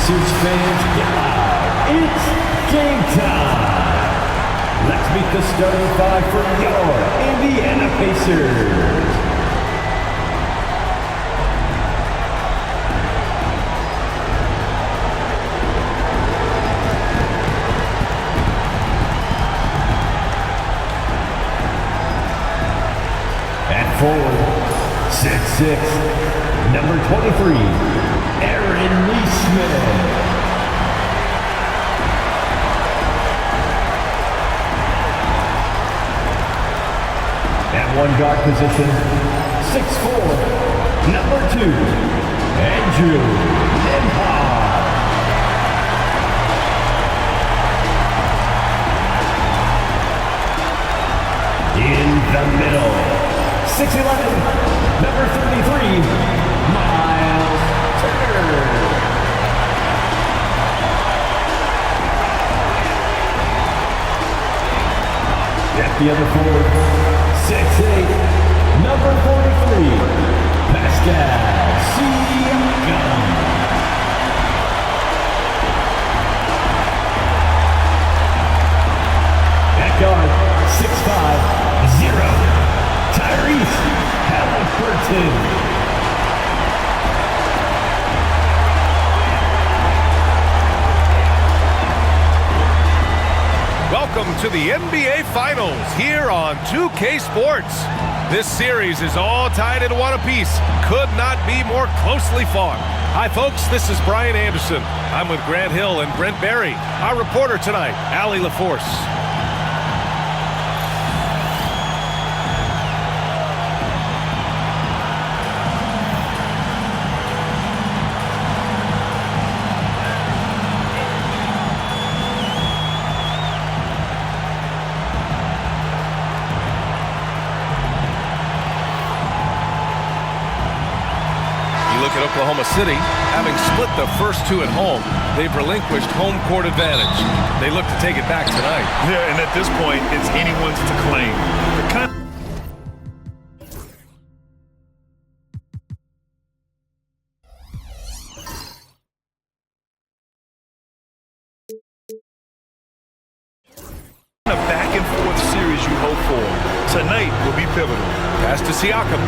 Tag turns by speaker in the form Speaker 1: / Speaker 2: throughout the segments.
Speaker 1: Pacers fans, get loud. It's game time. Let's meet the starting five for your Indiana Pacers. At forward, 6'6", number 23, Aaron Neesmith. At one guard position, 6'4", number 2, Andrew Nembhard. In the middle, 6'11", number 33, Miles Turner. At the other forward, 6'8", number 43, Pascal Siakam. At guard, 6'5", 0, Tyrese Halliburton.
Speaker 2: Welcome to the NBA Finals here on 2K Sports. This series is all tied into one apiece. Could not be more closely fought. Hi, folks. This is Brian Anderson. I'm with Grant Hill and Brent Barry. Our reporter tonight, Allie LaForce. Look at Oklahoma City, having split the first two at home, they've relinquished home court advantage. They look to take it back tonight.
Speaker 3: Yeah, and at this point, it's anyone's to claim. A back and forth series you hope for. Tonight will be pivotal.
Speaker 2: Pass to Siakam.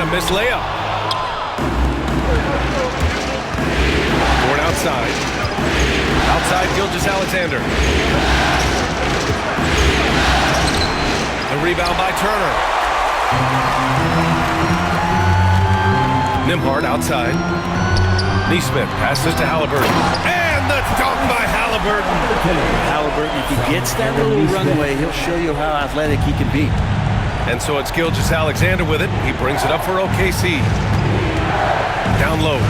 Speaker 2: Missed layup. Board outside. Outside Gilgeous-Alexander. The rebound by Turner. Nembhard outside. Neesmith passes to Halliburton. And the dunk by Halliburton.
Speaker 4: Halliburton, if he gets that little runway, he'll show you how athletic he can be.
Speaker 2: And so it's Gilgeous-Alexander with it. He brings it up for OKC. Down low.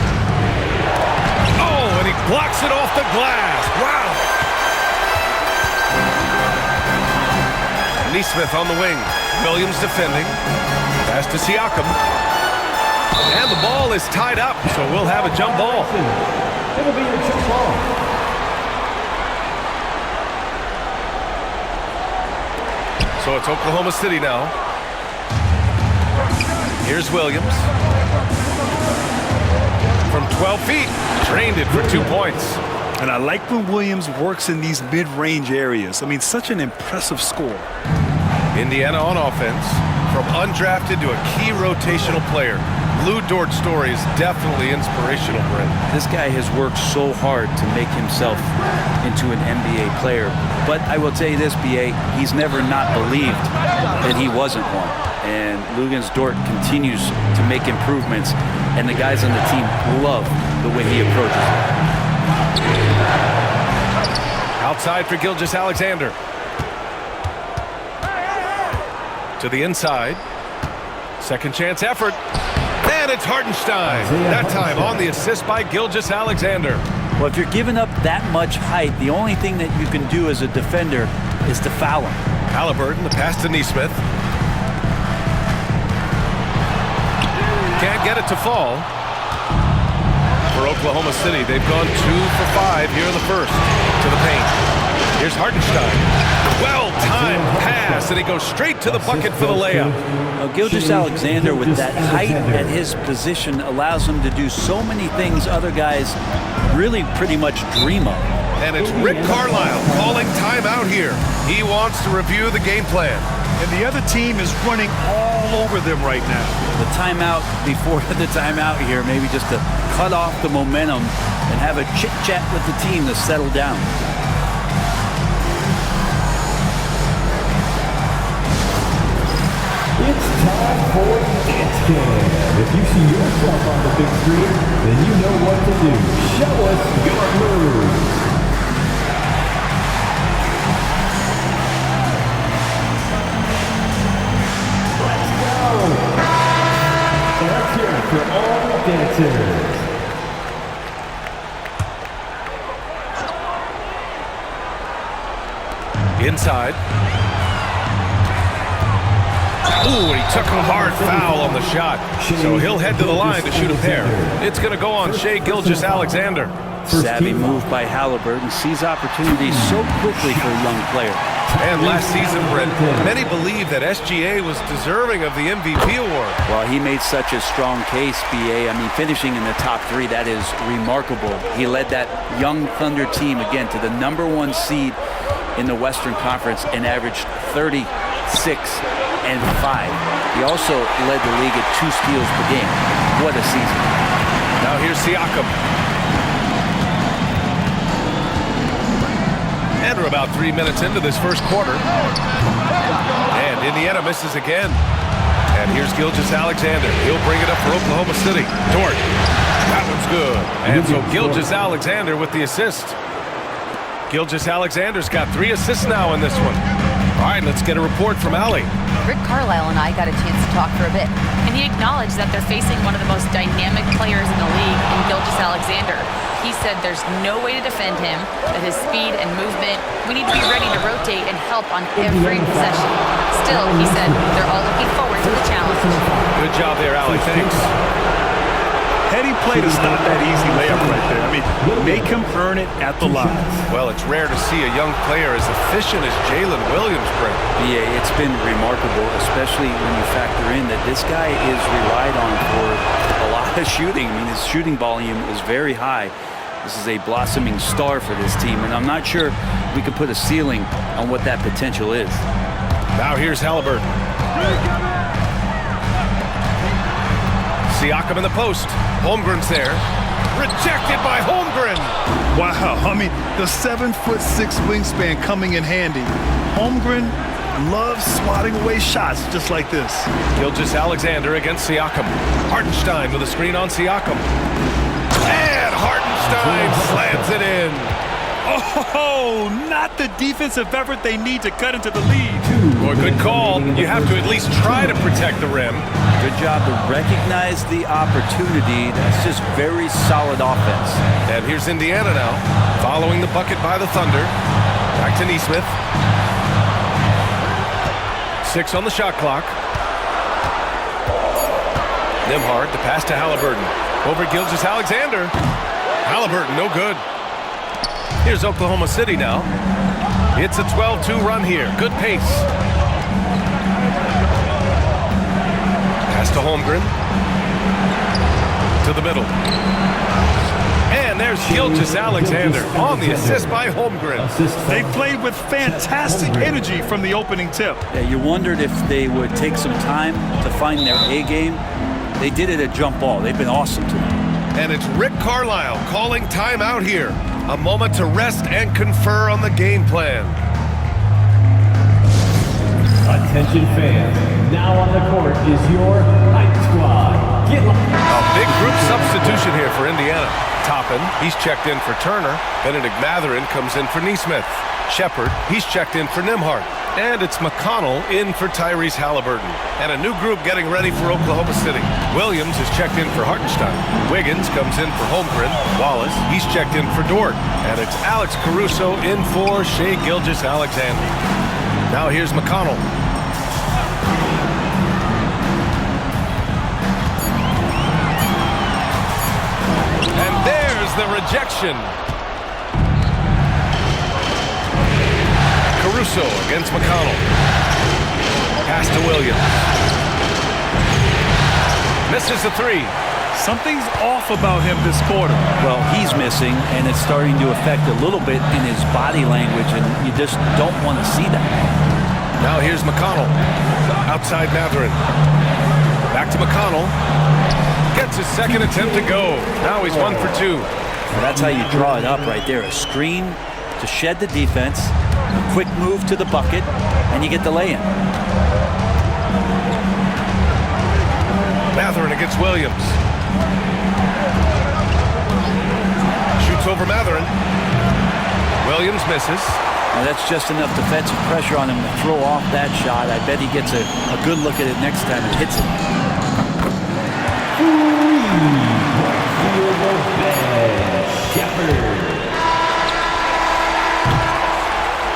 Speaker 2: Oh, and he blocks it off the glass. Wow. Neesmith on the wing. Williams defending. Pass to Siakam. And the ball is tied up, so we'll have a jump ball.
Speaker 1: It'll be a jump ball.
Speaker 2: So it's Oklahoma City now. Here's Williams. From 12 feet, drained it for 2 points.
Speaker 3: And I like when Williams works in these mid-range areas. I mean, such an impressive score.
Speaker 2: Indiana on offense. From undrafted to a key rotational player. Lou Dort's story is definitely inspirational, Brent.
Speaker 4: This guy has worked so hard to make himself into an NBA player. But I will tell you this, B.A., he's never not believed that he wasn't one. And Luguentz Dort continues to make improvements, and the guys on the team love the way he approaches it.
Speaker 2: Outside for Gilgeous-Alexander. To the inside. Second chance effort. And it's Hartenstein. That time on the assist by Gilgeous-Alexander.
Speaker 4: Well, if you're giving up that much height, the only thing that you can do as a defender is to foul him.
Speaker 2: Halliburton, the pass to Neesmith. Can't get it to fall. For Oklahoma City, they've gone 2 for 5 here in the first. To the paint. Here's Hartenstein. Well-timed pass, and he goes straight to the bucket for the layup.
Speaker 4: Gilgeous Alexander, with that height at his position, allows him to do so many things other guys really pretty much dream of.
Speaker 2: And it's Rick Carlisle calling timeout here. He wants to review the game plan.
Speaker 3: And the other team is running all over them right now.
Speaker 4: The timeout before the timeout here, maybe just to cut off the momentum and have a chit-chat with the team to settle down.
Speaker 1: It's time for Dance Cam. If you see yourself on the big screen, then you know what to do. Show us your moves. Let's go. And let's hear it for all the dancers.
Speaker 2: Inside. Ooh, he took a hard foul on the shot. So he'll head to the line to shoot a pair. It's going to go on Shai Gilgeous-Alexander.
Speaker 4: Savvy move by Halliburton. Sees opportunities so quickly for a young player.
Speaker 2: And last season, Brent, many believe that SGA was deserving of the MVP award.
Speaker 4: Well, he made such a strong case, BA. I mean, finishing in the top 3, that is remarkable. He led that young Thunder team, again, to the #1 seed in the Western Conference and averaged 36 and 5. He also led the league at 2 steals per game. What a season.
Speaker 2: Now here's Siakam. And we're about 3 minutes into this first quarter. And Indiana misses again. And here's Gilgeous-Alexander. He'll bring it up for Oklahoma City. Dort. That one's good. And so Gilgeous-Alexander with the assist. Gilgeous-Alexander's got 3 assists now in this one. All right, let's get a report from Allie.
Speaker 5: Rick Carlisle and I got a chance to talk for a bit, and he acknowledged that they're facing one of the most dynamic players in the league in Gilgeous-Alexander. He said there's no way to defend him, that his speed and movement, we need to be ready to rotate and help on every possession. Still, he said they're all looking forward to the challenge.
Speaker 2: Good job there, Allie. Thanks.
Speaker 3: Heady play to stop that easy layup right there. I mean, make him earn it at the line.
Speaker 2: Well, it's rare to see a young player as efficient as Jalen Williams, Brent.
Speaker 4: Yeah, it's been remarkable, especially when you factor in that this guy is relied on for a lot of shooting. I mean, his shooting volume is very high. This is a blossoming star for this team, and I'm not sure we could put a ceiling on what that potential is.
Speaker 2: Now here's Halliburton. Siakam in the post. Holmgren's there. Rejected by Holmgren.
Speaker 3: Wow, I mean, the 7'6" wingspan coming in handy. Holmgren loves swatting away shots just like this.
Speaker 2: Gilgeous-Alexander against Siakam. Hartenstein with a screen on Siakam. And Hartenstein slams it in.
Speaker 3: Oh, not the defensive effort they need to cut into the lead.
Speaker 2: Boy, good call. You have to at least try to protect the rim.
Speaker 4: Good job to recognize the opportunity. That's just very solid offense.
Speaker 2: And here's Indiana now, following the bucket by the Thunder. Back to Nesmith. 6 on the shot clock. Nembhard, the pass to Halliburton. Over Gilgeous-Alexander. Halliburton, no good. Here's Oklahoma City now. It's a 12-2 run here. Good pace. Pass to Holmgren. To the middle. And there's Gilgeous-Alexander on the assist by Holmgren.
Speaker 3: They played with fantastic energy from the opening tip.
Speaker 4: Yeah, you wondered if they would take some time to find their A game. They did it at jump ball. They've been awesome tonight.
Speaker 2: And it's Rick Carlisle calling timeout here. A moment to rest and confer on the game plan.
Speaker 1: Attention fans, now on the court is your Hype Squad. Get
Speaker 2: A big group substitution here for Indiana. Toppin, he's checked in for Turner. Benedict Mathurin comes in for Nesmith. Shepard, he's checked in for Nembhard. And it's McConnell in for Tyrese Halliburton. And a new group getting ready for Oklahoma City. Williams is checked in for Hartenstein. Wiggins comes in for Holmgren. Wallace, he's checked in for Dort. And it's Alex Caruso in for Shai Gilgeous-Alexander. Now here's McConnell. And there's the rejection. Caruso against McConnell. Pass to Williams. Misses the three.
Speaker 3: Something's off about him this quarter.
Speaker 4: Well, he's missing, and it's starting to affect a little bit in his body language, and you just don't want to see that.
Speaker 2: Now here's McConnell. Outside Matherin. Back to McConnell. Gets his second attempt to go. Now he's 1 for 2.
Speaker 4: Well, that's how you draw it up right there. A screen to shed the defense, a quick move to the bucket, and you get the lay-in.
Speaker 2: Matherin against Williams. Shoots over Matherin. Williams misses.
Speaker 4: Now that's just enough defensive pressure on him to throw off that shot. I bet he gets a good look at it next time and hits it.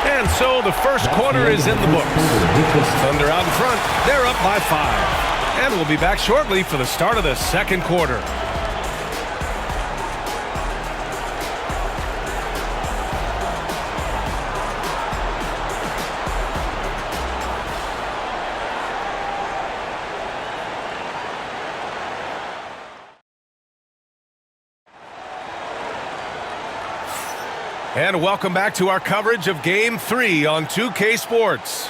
Speaker 2: And so the first quarter is in the books. Thunder out in front. They're up by 5. And we'll be back shortly for the start of the second quarter. And welcome back to our coverage of Game 3 on 2K Sports.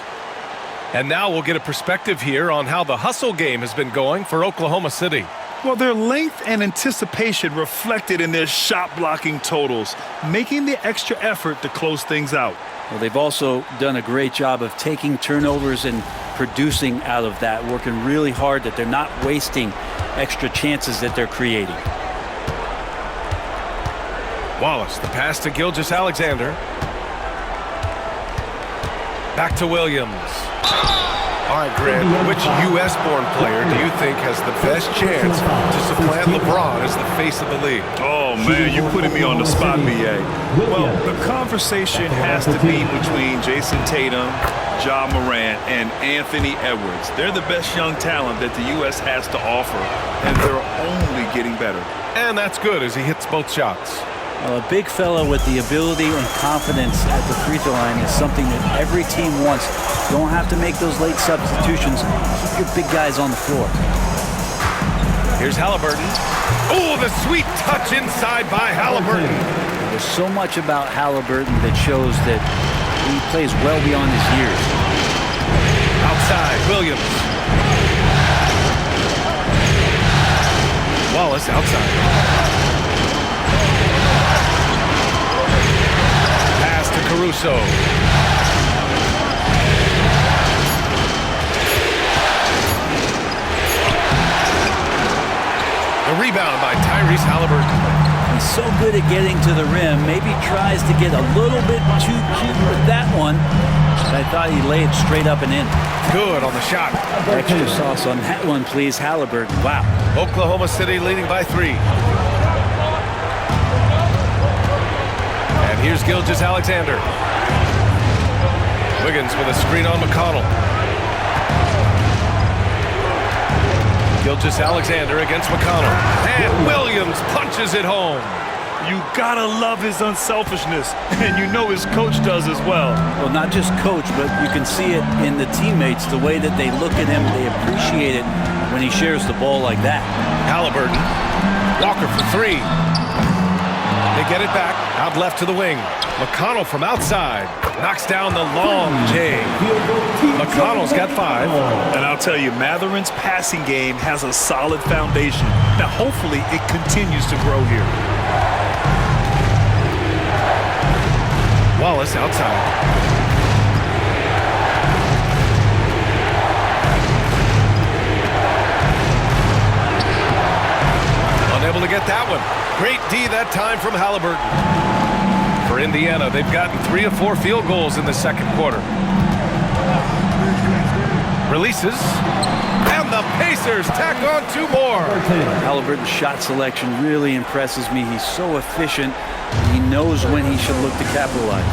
Speaker 2: And now we'll get a perspective here on how the hustle game has been going for Oklahoma City.
Speaker 3: Well, their length and anticipation reflected in their shot blocking totals, making the extra effort to close things out.
Speaker 4: Well, they've also done a great job of taking turnovers and producing out of that, working really hard that they're not wasting extra chances that they're creating.
Speaker 2: Wallace, the pass to Gilgeous-Alexander. Back to Williams. All right, Grant, which U.S.-born player do you think has the best chance to supplant LeBron as the face of the league?
Speaker 3: Oh, man, you're putting me on the spot, B.A. Well, the conversation has to be between Jason Tatum, Ja Morant, and Anthony Edwards. They're the best young talent that the U.S. has to offer, and they're only getting better.
Speaker 2: And that's good as he hits both shots.
Speaker 4: Well, a big fella with the ability and confidence at the free throw line is something that every team wants. You don't have to make those late substitutions. Keep your big guys on the floor.
Speaker 2: Here's Halliburton. Oh, the sweet touch inside by Halliburton.
Speaker 4: There's so much about Halliburton that shows that he plays well beyond his years.
Speaker 2: Outside, Williams. Wallace outside. Caruso. The rebound by Tyrese Halliburton.
Speaker 4: He's so good at getting to the rim. Maybe tries to get a little bit too cute with that one. But I thought he laid straight up and in.
Speaker 2: Good on the shot.
Speaker 4: Extra sauce on that one, please, Halliburton. Wow.
Speaker 2: Oklahoma City leading by 3. Here's Gilgeous-Alexander. Wiggins with a screen on McConnell. Gilgeous-Alexander against McConnell. And Williams punches it home.
Speaker 3: You gotta love his unselfishness, and you know his coach does as well.
Speaker 4: Well, not just coach, but you can see it in the teammates, the way that they look at him. They appreciate it when he shares the ball like that.
Speaker 2: Halliburton. Walker for 3. They get it back, out left to the wing. McConnell from outside, knocks down the long J. McConnell's got 5.
Speaker 3: And I'll tell you, Matherin's passing game has a solid foundation. Now, hopefully, it continues to grow here.
Speaker 2: Wallace outside. Unable to get that one. Great D that time from Halliburton. For Indiana, they've gotten 3 of 4 field goals in the second quarter. Releases. And the Pacers tack on 2 more.
Speaker 4: Halliburton's shot selection really impresses me. He's so efficient. He knows when he should look to capitalize.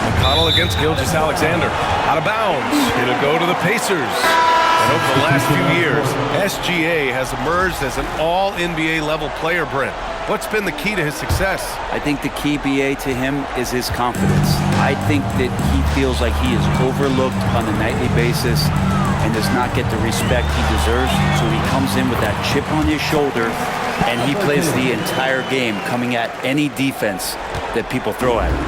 Speaker 2: McConnell against Gilgeous-Alexander. Out of bounds. It'll go to the Pacers. And over the last few years, SGA has emerged as an all-NBA level player, Brent. What's been the key to his success?
Speaker 4: I think the key, BA, to him is his confidence. I think that he feels like he is overlooked on a nightly basis and does not get the respect he deserves. So he comes in with that chip on his shoulder, and he plays the entire game coming at any defense that people throw at him.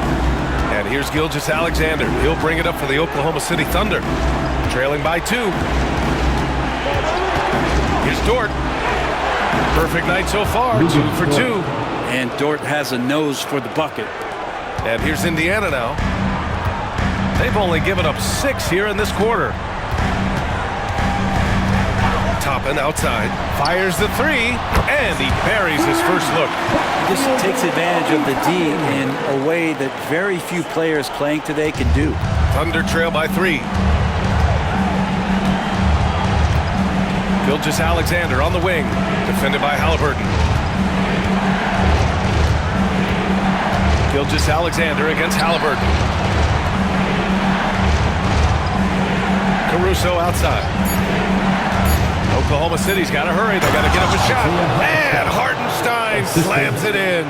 Speaker 2: And here's Gilgeous-Alexander. He'll bring it up for the Oklahoma City Thunder, trailing by 2. Here's Dort. Perfect night so far, 2 for 2.
Speaker 4: And Dort has a nose for the bucket.
Speaker 2: And here's Indiana now. They've only given up 6 here in this quarter. Toppin outside, fires the 3, and he buries his first look.
Speaker 4: He just takes advantage of the D in a way that very few players playing today can do.
Speaker 2: Thunder trail by 3. Gilgeous-Alexander on the wing, defended by Halliburton. Gilgeous-Alexander against Halliburton. Caruso outside. Oklahoma City's got to hurry. They got to get up a shot. And Hartenstein slams it in.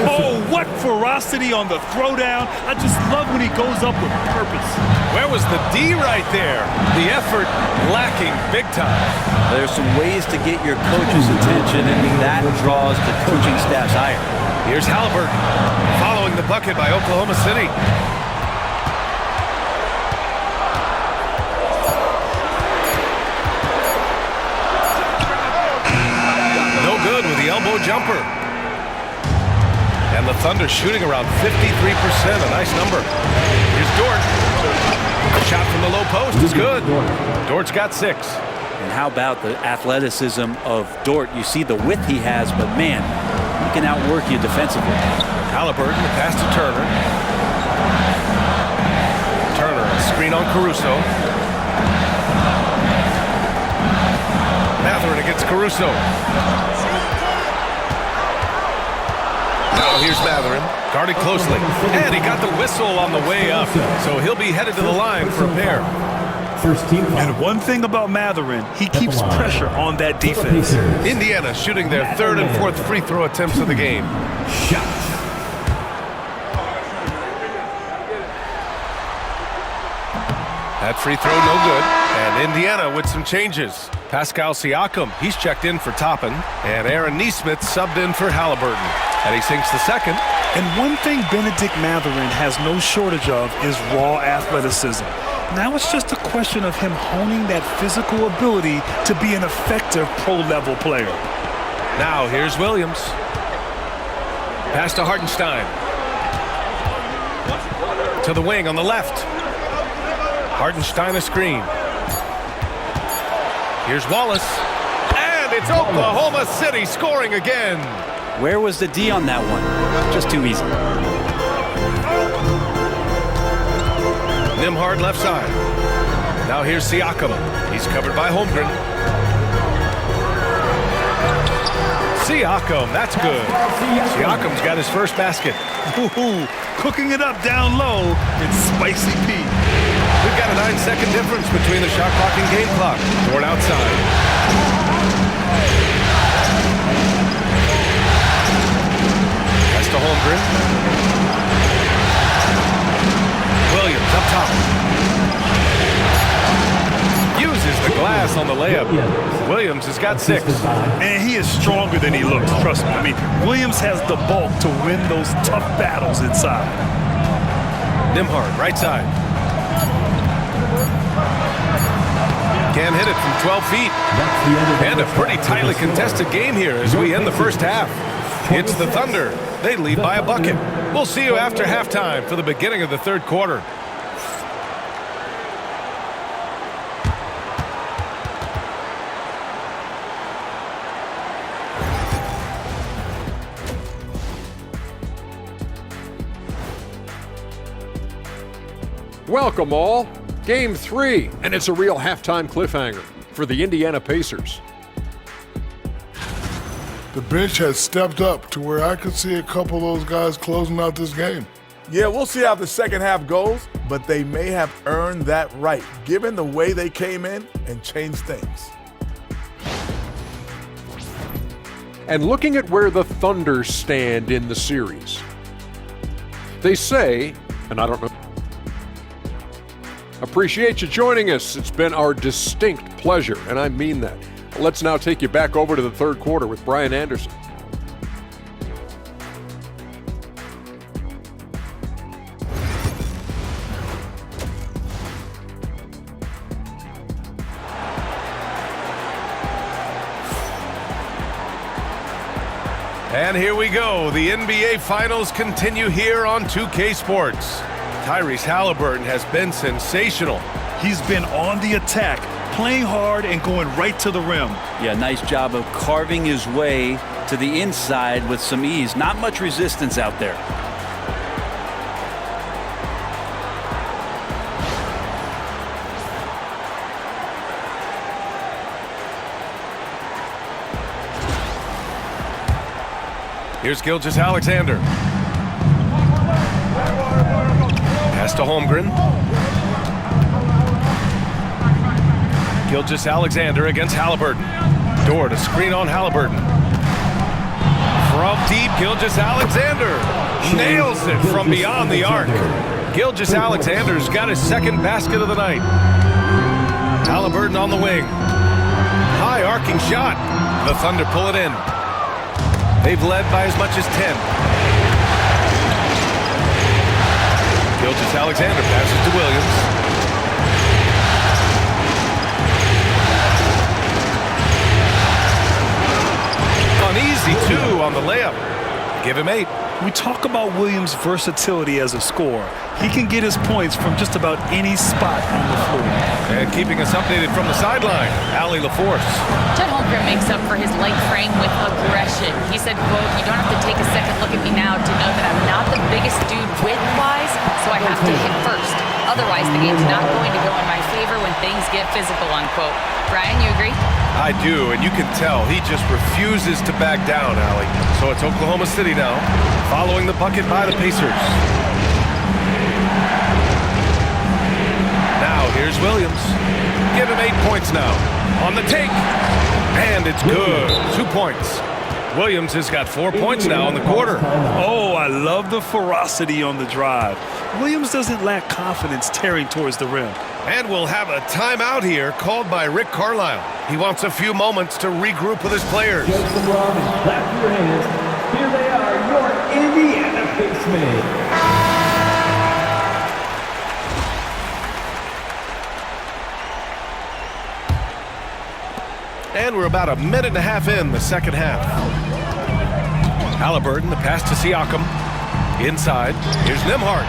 Speaker 3: Oh, what ferocity on the throwdown. I just love when he goes up with purpose.
Speaker 2: Where was the D right there? The effort lacking big time.
Speaker 4: There's some ways to get your coach's attention, and that draws the coaching staff's ire.
Speaker 2: Here's Halliburton following the bucket by Oklahoma City. No good with the elbow jumper. And the Thunder shooting around 53%, a nice number. Here's Dort. The shot from the low post is good. Dort's got 6.
Speaker 4: And how about the athleticism of Dort? You see the width he has, but man, he can outwork you defensively.
Speaker 2: Halliburton, the pass to Turner. Turner, a screen on Caruso. Mathurin against Caruso. Now here's Mathurin, guarded closely. And he got the whistle on the way up, so he'll be headed to the line for a pair.
Speaker 1: First team foul.
Speaker 3: And one thing about Mathurin, he keeps pressure on that defense.
Speaker 2: Indiana shooting their 3rd and 4th free throw attempts of the game.
Speaker 1: Shot.
Speaker 2: That free throw no good. And Indiana with some changes. Pascal Siakam, he's checked in for Toppin. And Aaron Nesmith subbed in for Halliburton. And he sinks the second.
Speaker 3: And one thing Benedict Mathurin has no shortage of is raw athleticism. Now it's just a question of him honing that physical ability to be an effective pro-level player.
Speaker 2: Now here's Williams. Pass to Hartenstein. To the wing on the left. Hartenstein a screen. Here's Wallace. And it's Oklahoma City scoring again.
Speaker 4: Where was the D on that one? Just too easy.
Speaker 2: Nembhard left side. Now here's Siakam. He's covered by Holmgren. Siakam, that's good. Siakam's got his first basket.
Speaker 3: Ooh, cooking it up down low in Spicy Pete.
Speaker 2: We've got a 9-second difference between the shot clock and game clock. Dort outside. Pass to Holmgren. Williams up top. Uses the glass on the layup. Williams has got 6.
Speaker 3: And he is stronger than he looks, trust me. I mean, Williams has the bulk to win those tough battles inside.
Speaker 2: Nembhard, right side. Can't hit it from 12 feet. And a pretty tightly contested game here as we end the first half. It's the Thunder. They lead by a bucket. We'll see you after halftime for the beginning of the 3rd quarter.
Speaker 6: Welcome all. Game 3, and it's a real halftime cliffhanger for the Indiana Pacers.
Speaker 7: The bench has stepped up to where I could see a couple of those guys closing out this game.
Speaker 8: Yeah, we'll see how the second half goes, but they may have earned that right, given the way they came in and changed things.
Speaker 6: and looking at where the Thunder stand in the series. They say, and I don't know, appreciate you joining us. It's been our distinct pleasure, and I mean that. Let's now take you back over to the third quarter with Brian Anderson.
Speaker 2: And here we go. The NBA Finals continue here on 2K Sports. Tyrese Halliburton has been sensational.
Speaker 3: He's been on the attack, playing hard and going right to the rim.
Speaker 4: Yeah, nice job of carving his way to the inside with some ease. Not much resistance out there.
Speaker 2: Here's Gilgeous-Alexander. Pass to Holmgren. Gilgeous-Alexander against Halliburton. Dort to screen on Halliburton. From deep, Gilgeous-Alexander nails it from beyond the arc. Gilgeous-Alexander's got his second basket of the night. Halliburton on the wing. High arcing shot. The Thunder pull it in. They've led by as much as 10. Gilgeous-Alexander passes to Williams. Uneasy, too, on the layup. Give him 8.
Speaker 3: We talk about Williams' versatility as a scorer. He can get his points from just about any spot on the floor.
Speaker 2: And keeping us updated from the sideline, Allie LaForce.
Speaker 5: Chet Holmgren makes up for his light frame with aggression. He said, quote, "You don't have to take a second look at me now to know that I'm not the biggest dude width-wise, so I have to hit first. Otherwise, the game's not going to go in my favor when things get physical," unquote. Brian, you agree?
Speaker 2: I do, and you can tell he just refuses to back down, Allie. So it's Oklahoma City now, following the bucket by the Pacers. Now here's Williams. Give him 8 points now. On the take. And it's good. 2 points. Williams has got 4 points now in the quarter.
Speaker 3: Oh, I love the ferocity on the drive. Williams doesn't lack confidence tearing towards the rim.
Speaker 2: And we'll have a timeout here called by Rick Carlisle. He wants a few moments to regroup with his players.
Speaker 1: Justin Robbins, clap your hands. Here they are, your Indiana Pacemen.
Speaker 2: And we're about a minute and a half in the second half. Halliburton, the pass to Siakam. Inside, here's Nembhard.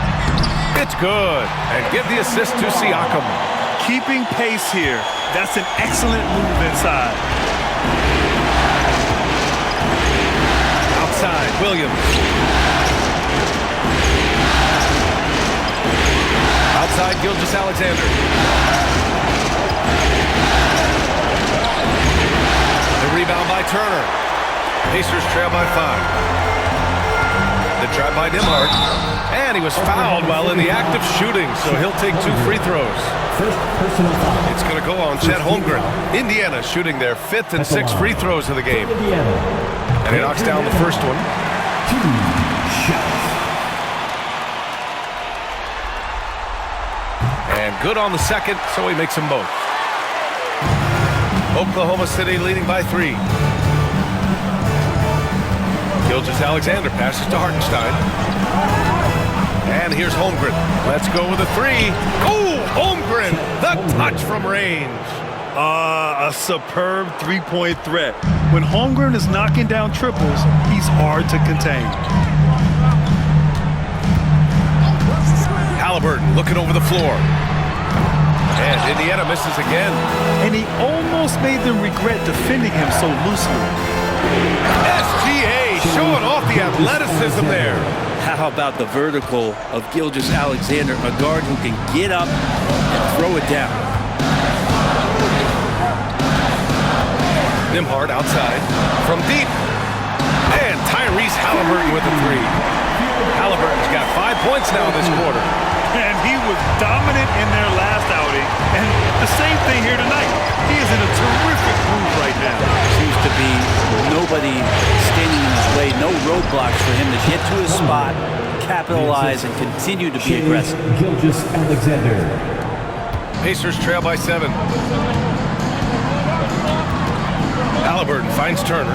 Speaker 2: It's good. And give the assist to Siakam.
Speaker 3: Keeping pace here. That's an excellent move inside.
Speaker 2: Outside, Williams. Outside, Gilgeous-Alexander. The rebound by Turner. Pacers trail by 5. The try by Nembhard. And he was fouled while in the act of shooting, so he'll take 2 free throws.
Speaker 1: First personal foul.
Speaker 2: It's going to go on Chet Holmgren. Indiana shooting their 5th and 6th free throws of the game.
Speaker 1: Indiana.
Speaker 2: And he knocks down the first one.
Speaker 1: 2 shots.
Speaker 2: And good on the second, so he makes them both. Oklahoma City leading by 3. Gilgeous-Alexander passes to Hartenstein. And here's Holmgren. Let's go with a 3. Oh, Holmgren, the touch from range.
Speaker 3: A superb three-point threat. When Holmgren is knocking down triples, he's hard to contain.
Speaker 2: Halliburton looking over the floor. And Indiana misses again.
Speaker 3: And he almost made them regret defending him so loosely.
Speaker 2: SGA showing off the athleticism there.
Speaker 4: How about the vertical of Gilgeous-Alexander, a guard who can get up and throw it down.
Speaker 2: Nembhard outside from deep. And Tyrese Halliburton with a 3. Halliburton's got 5 points now this quarter.
Speaker 3: And he was dominant in their last outing. And the same thing here tonight. He is in a terrific groove right now.
Speaker 4: Seems to be nobody standing in his way, no roadblocks for him to get to his spot, capitalize, and continue to be aggressive.
Speaker 1: Alexander.
Speaker 2: Pacers trail by 7. Halliburton finds Turner.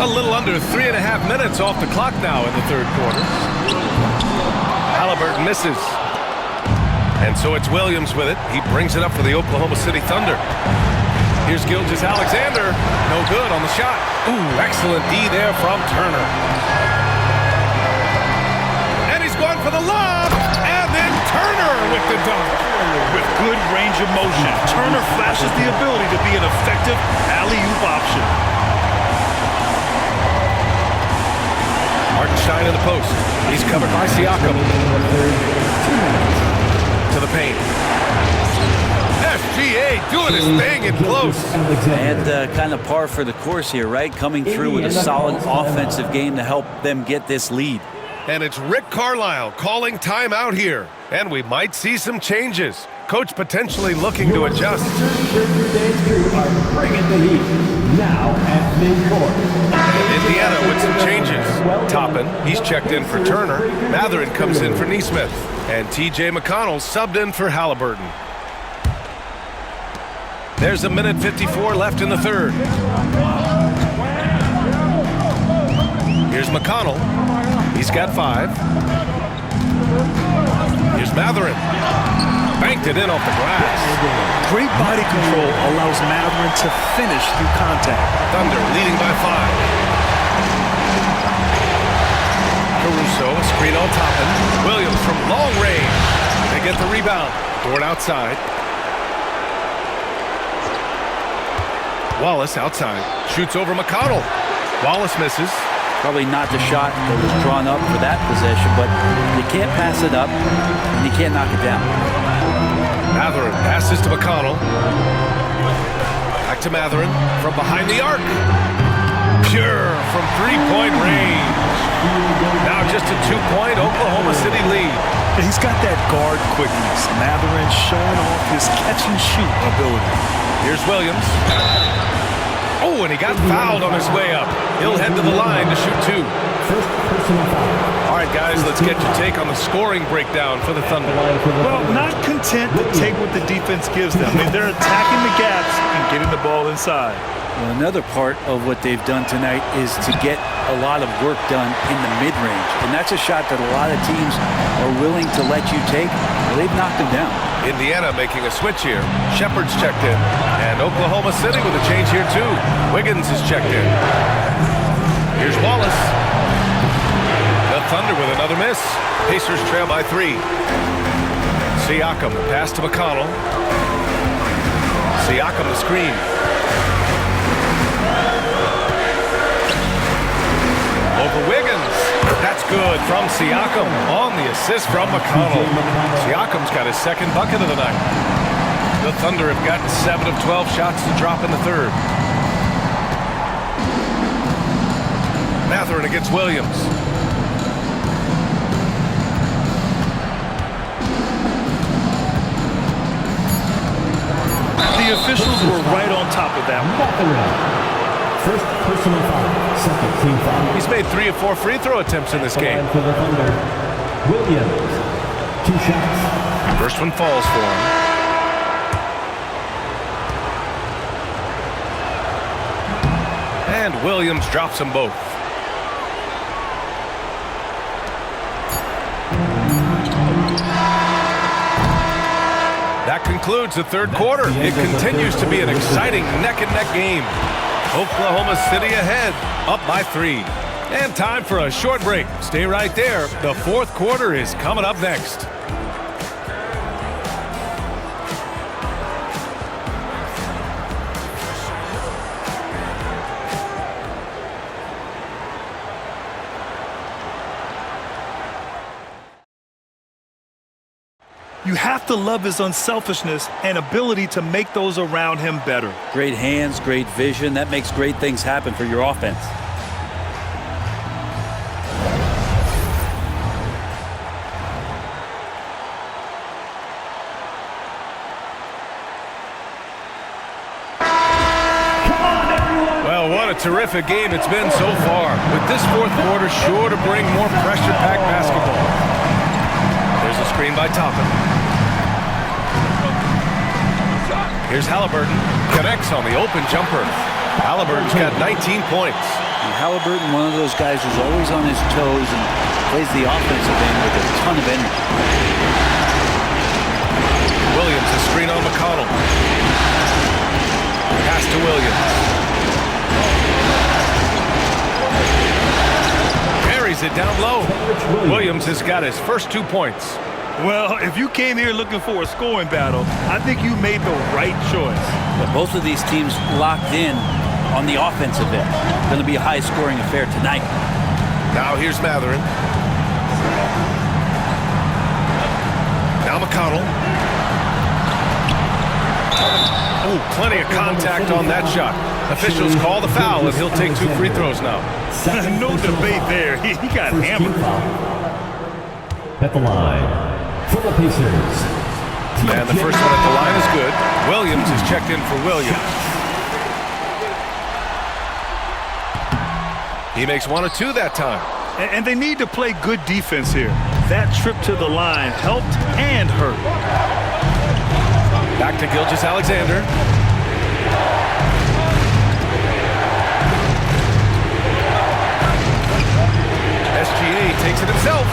Speaker 2: A little under 3.5 minutes off the clock now in the third quarter. Halliburton misses. And so it's Williams with it. He brings it up for the Oklahoma City Thunder. Here's Gilgeous-Alexander. No good on the shot. Ooh, excellent D there from Turner. And he's going for the lob. And then Turner with the dunk.
Speaker 3: With good range of motion, Turner flashes the ability to be an effective alley-oop option.
Speaker 2: Hartenstein in the post. He's covered by Siakam. To the paint. SGA doing his thing in close.
Speaker 4: And kind of par for the course here, right? Coming through with a solid offensive game to help them get this lead.
Speaker 2: And it's Rick Carlisle calling timeout here. And we might see some changes. Coach potentially looking to adjust.
Speaker 1: Bringing the heat now at midcourt.
Speaker 2: Indiana with some changes. Toppin, he's checked in for Turner. Mathurin comes in for Nesmith. And T.J. McConnell subbed in for Halliburton. There's 1:54 left in the third. Here's McConnell. He's got 5. Here's Mathurin. Banked it in off the glass.
Speaker 3: Great body control allows Mathurin to finish through contact.
Speaker 2: Thunder leading by 5. Caruso, screen on Toppin. Williams from long range. They get the rebound. Dort outside. Wallace outside. Shoots over McConnell. Wallace misses.
Speaker 4: Probably not the shot that was drawn up for that possession, but you can't pass it up, and you can't knock it down.
Speaker 2: Mathurin passes to McConnell. Back to Mathurin from behind the arc. Pure from three-point range. Now just a 2-point Oklahoma City lead.
Speaker 3: He's got that guard quickness. Mathurin showing off his catch-and-shoot ability.
Speaker 2: Here's Williams. Oh, and he got fouled on his way up. He'll head to the line to shoot 2.
Speaker 1: First personal foul.
Speaker 2: All right, guys, let's get your take on the scoring breakdown for the Thunder.
Speaker 3: Well, not content to take what the defense gives them. I mean, they're attacking the gaps and getting the ball inside.
Speaker 4: Well, another part of what they've done tonight is to get a lot of work done in the mid-range. And that's a shot that a lot of teams are willing to let you take. Well, they've knocked them down.
Speaker 2: Indiana making a switch here. Shepard's checked in. And Oklahoma City with a change here, too. Wiggins is checked in. Here's Wallace. The Thunder with another miss. Pacers trail by 3. Siakam, pass to McConnell. Siakam the screen. Over Wiggins. That's good from Siakam on the assist from McConnell. Siakam's got his second bucket of the night. The Thunder have gotten 7 of 12 shots to drop in the third. Mathurin against Williams.
Speaker 3: The officials were right on top of that one.
Speaker 1: First personal foul, second team foul.
Speaker 2: He's made 3 of 4 free throw attempts in this game.
Speaker 1: For the Thunder, Williams, 2 shots.
Speaker 2: First one falls for him. And Williams drops them both. That concludes the third quarter. It continues to be an exciting neck-and-neck game. Oklahoma City ahead, up by 3. And time for a short break. Stay right there. The fourth quarter is coming up next.
Speaker 3: You have to love his unselfishness and ability to make those around him better.
Speaker 4: Great hands, great vision. That makes great things happen for your offense.
Speaker 2: a terrific game it's been so far, with this fourth quarter sure to bring more pressure-packed basketball. There's a screen by Toppin. Here's Halliburton. Connects on the open jumper. Halliburton's got 19 points.
Speaker 4: And Halliburton, one of those guys who's always on his toes and plays the offensive end with a ton of energy.
Speaker 2: Williams, a screen on McConnell. Pass to Williams. Carries it down low. Williams has got his first 2 points.
Speaker 3: Well, if you came here looking for a scoring battle, I think you made the right choice.
Speaker 4: But both of these teams locked in on the offensive end. Going to be a high-scoring affair tonight.
Speaker 2: Now here's Matherin. Now McConnell. Oh, plenty of contact on that shot. Officials call the foul, and he'll take 2 free throws now.
Speaker 3: No debate there. He got hammered.
Speaker 1: At the line for the Pacers.
Speaker 2: And the first one at the line is good. Williams is checked in for Williams. He makes 1 of 2 that time.
Speaker 3: And they need to play good defense here. That trip to the line helped and hurt.
Speaker 2: Back to Gilgeous-Alexander. SGA takes it himself.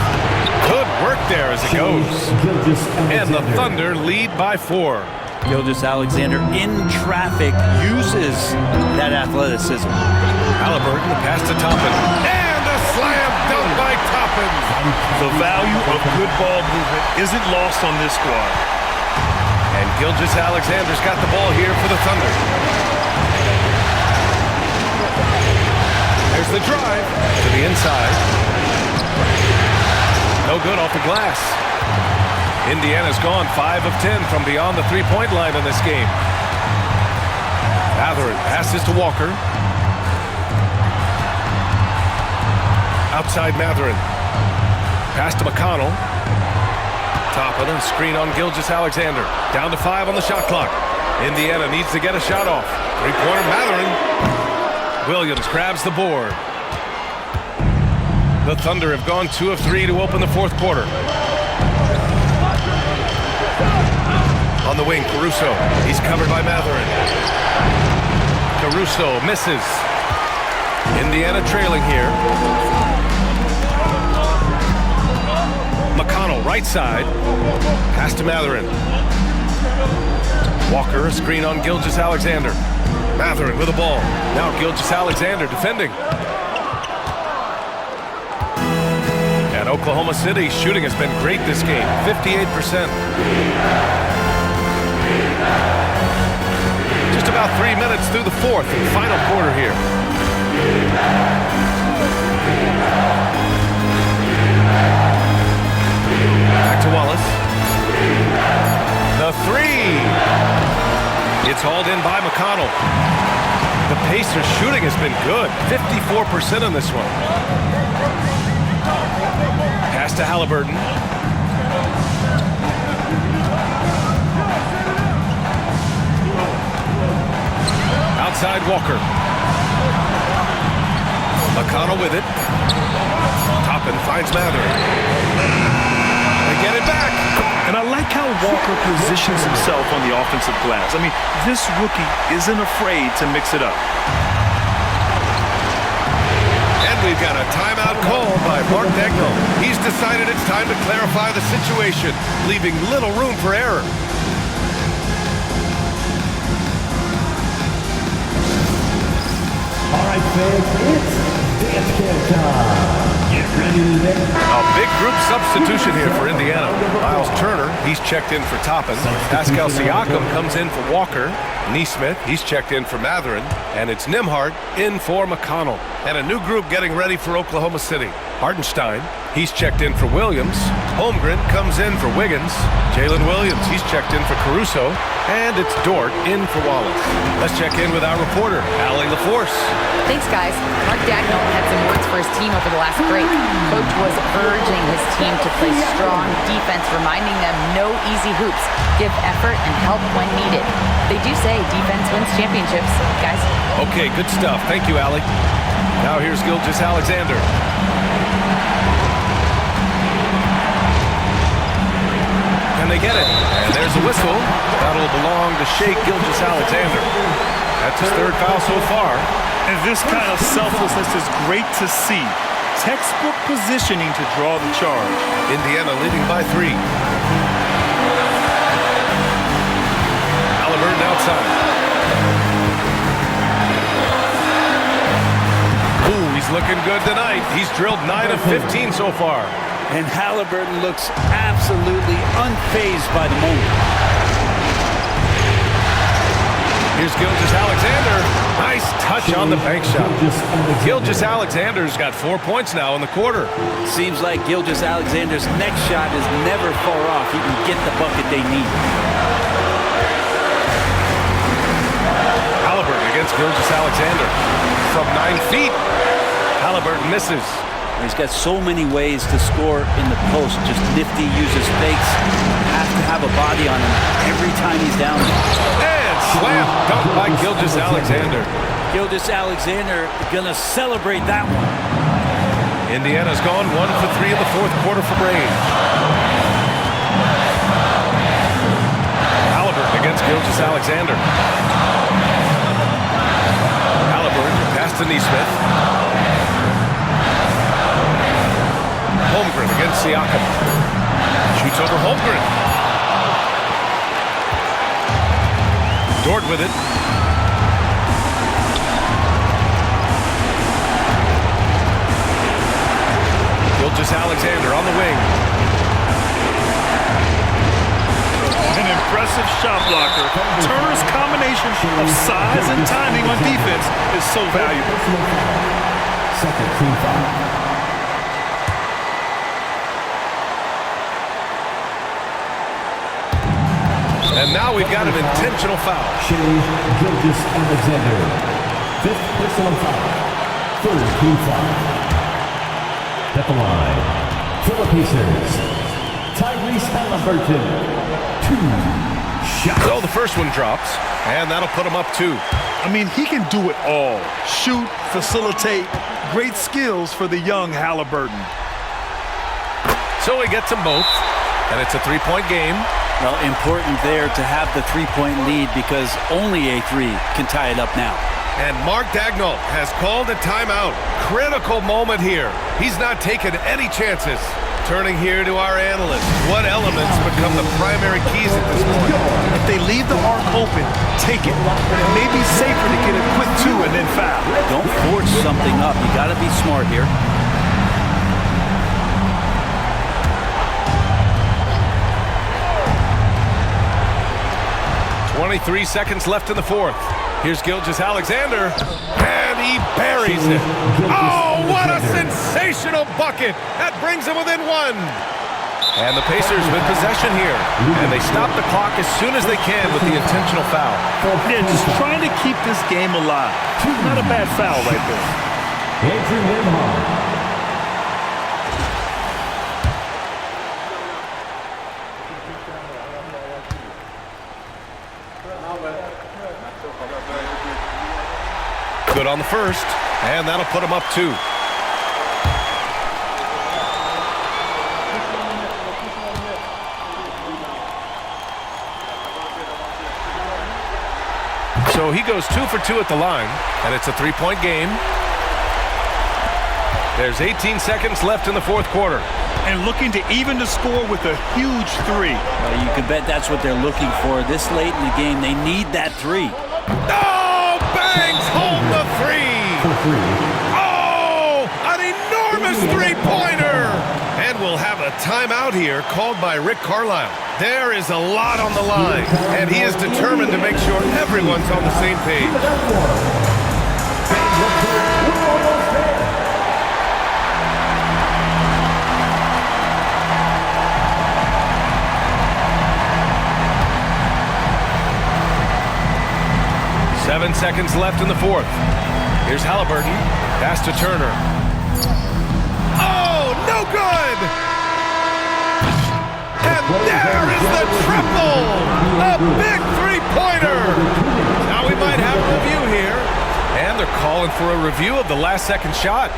Speaker 2: Good work there as it goes. And the Thunder lead by 4.
Speaker 4: Gilgeous-Alexander in traffic uses that athleticism.
Speaker 2: Halliburton, the pass to Toppin. And a slam dunk by Toppin.
Speaker 3: The value of good ball movement isn't lost on this squad.
Speaker 2: And Gilgeous-Alexander's got the ball here for the Thunder. There's the drive to the inside. No good off the glass. Indiana's gone 5 of 10 from beyond the three-point line in this game. Matherin passes to Walker. Outside Matherin. Pass to McConnell. Toppin, a screen on Gilgeous-Alexander. Down to 5 on the shot clock. Indiana needs to get a shot off. Three-pointer Matherin. Williams grabs the board. The Thunder have gone 2 of 3 to open the fourth quarter. On the wing, Caruso. He's covered by Matherin. Caruso misses. Indiana trailing here. McConnell, right side. Pass to Matherin. Walker, a screen on Gilgeous-Alexander. Matherin with the ball. Now Gilgeous-Alexander defending. And Oklahoma City shooting has been great this game, 58%. Just about 3 minutes through the fourth and final quarter here. Back to Wallace. The three. It's hauled in by McConnell. The Pacers shooting has been good, 54% on this one. Pass to Halliburton. Outside Walker. McConnell with it. Toppin finds Matherin. They get it back.
Speaker 3: And I like how Walker positions himself on the offensive glass. I mean, this rookie isn't afraid to mix it up.
Speaker 2: And we've got a timeout called by Mark Daigneault. He's decided it's time to clarify the situation, leaving little room for error.
Speaker 1: All right, fans, it's dance camp time. Get ready to dance.
Speaker 2: A big group substitution here for Indiana. Miles Turner, he's checked in for Toppin. Pascal Siakam comes in for Walker. Neesmith, he's checked in for Matherin. And it's Nembhard in for McConnell. And a new group getting ready for Oklahoma City. Hartenstein, He's checked in for Williams. Holmgren comes in for Wiggins. Jalen Williams, he's checked in for Caruso. And it's Dort in for Wallace. Let's check in with our reporter, Allie LaForce.
Speaker 5: Thanks, guys. Mark Dagnall had some words for his team over the last break. Coach was urging his team to play strong defense, reminding them no easy hoops. Give effort and help when needed. They do say defense wins championships, guys.
Speaker 2: Okay, good stuff. Thank you, Allie. Now here's Gilgeous-Alexander. And they get it. And there's a whistle. That'll belong to Shai Gilgeous-Alexander. That's his third foul so far.
Speaker 3: And this kind of selflessness is great to see. Textbook positioning to draw the charge.
Speaker 2: Indiana leading by 3. Halliburton outside. Ooh, he's looking good tonight. He's drilled 9 of 15 so far.
Speaker 4: And Halliburton looks absolutely unfazed by the moment.
Speaker 2: Here's Gilgeous-Alexander. Nice touch on the bank shot. Gilgeous-Alexander's got 4 points now in the quarter.
Speaker 4: Seems like Gilgeous-Alexander's next shot is never far off. He can get the bucket they need.
Speaker 2: Halliburton against Gilgeous-Alexander. From 9 feet. Halliburton misses.
Speaker 4: He's got so many ways to score in the post. Just nifty, uses fakes. Has to have a body on him every time he's down there.
Speaker 2: And slam dunk by Gilgeous-Alexander.
Speaker 4: Gilgeous-Alexander gonna celebrate that one.
Speaker 2: Indiana's gone 1 for 3 in the fourth quarter from range. Halliburton against Gilgeous-Alexander. Halliburton pass to Nesmith. Holmgren against Siakam. Shoots over Holmgren. Dort with it. Gilgeous-Alexander on the wing.
Speaker 3: An impressive shot blocker. Turner's combination of size and timing on defense is so valuable.
Speaker 1: Second team foul.
Speaker 2: And now we've got an intentional foul.
Speaker 1: Shai Gilgeous-Alexander. Fifth personal foul. Third team foul. At the line, for the Pacers, Tyrese Halliburton. 2 shots.
Speaker 2: So the first one drops, and that'll put him up 2.
Speaker 3: I mean, he can do it all. Shoot, facilitate. Great skills for the young Halliburton.
Speaker 2: So he gets them both, and it's a 3-point game.
Speaker 4: Well, important there to have the 3-point lead because only a 3 can tie it up now.
Speaker 2: And Mark Dagnall has called a timeout. Critical moment here. He's not taking any chances. Turning here to our analysts. What elements become the primary keys at this point?
Speaker 3: If they leave the arc open, take it. It may be safer to get a quick 2 and then foul.
Speaker 4: Don't force something up. You got to be smart here.
Speaker 2: 23 seconds left in the fourth. Here's Gilgeous-Alexander, and he buries it. Oh, what a sensational bucket! That brings him within 1. And the Pacers with possession here. And they stop the clock as soon as they can with the intentional foul.
Speaker 3: Yeah, just trying to keep this game alive. Not a bad foul right there.
Speaker 1: Andrew Nembhard.
Speaker 2: Good on the first, and that'll put him up 2. So he goes 2 for 2 at the line, and it's a 3-point game. There's 18 seconds left in the fourth quarter.
Speaker 3: And looking to even the score with a huge 3.
Speaker 4: Well, you can bet that's what they're looking for. This late in the game, they need that 3.
Speaker 2: Oh, bangs home the 3. Oh, an enormous three-pointer. And we'll have a timeout here called by Rick Carlisle. There is a lot on the line, and he is determined to make sure everyone's on the same page. 7 seconds left in the fourth. Here's Halliburton. Pass to Turner. Oh, no good! And there is the triple! A big three-pointer! Now we might have a review here. And they're calling for a review of the last second shot.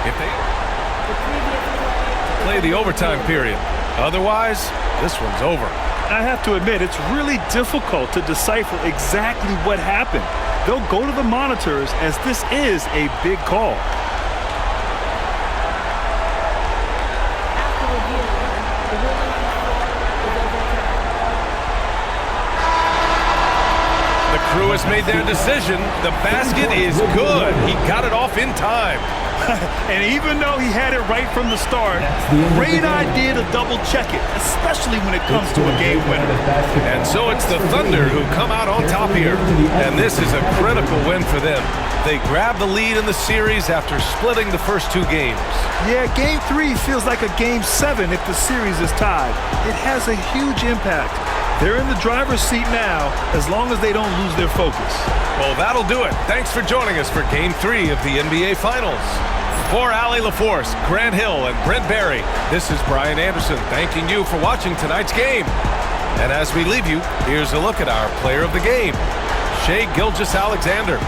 Speaker 2: If they play the overtime period. Otherwise, this one's over.
Speaker 3: I have to admit, it's really difficult to decipher exactly what happened. They'll go to the monitors as this is a big call.
Speaker 2: The crew has made their decision. The basket is good. He got it off in time.
Speaker 3: And even though he had it right from the start, great idea to double check it, especially when it comes to a game winner.
Speaker 2: And so it's the Thunder who come out on top here. And this is a critical win for them. They grab the lead in the series after splitting the first two games.
Speaker 3: Yeah, Game 3 feels like a Game 7 if the series is tied. It has a huge impact. They're in the driver's seat now as long as they don't lose their focus.
Speaker 2: Well, that'll do it. Thanks for joining us for Game 3 of the NBA Finals. For Allie LaForce, Grant Hill, and Brent Barry, this is Brian Anderson thanking you for watching tonight's game. And as we leave you, here's a look at our player of the game, Shai Gilgeous-Alexander.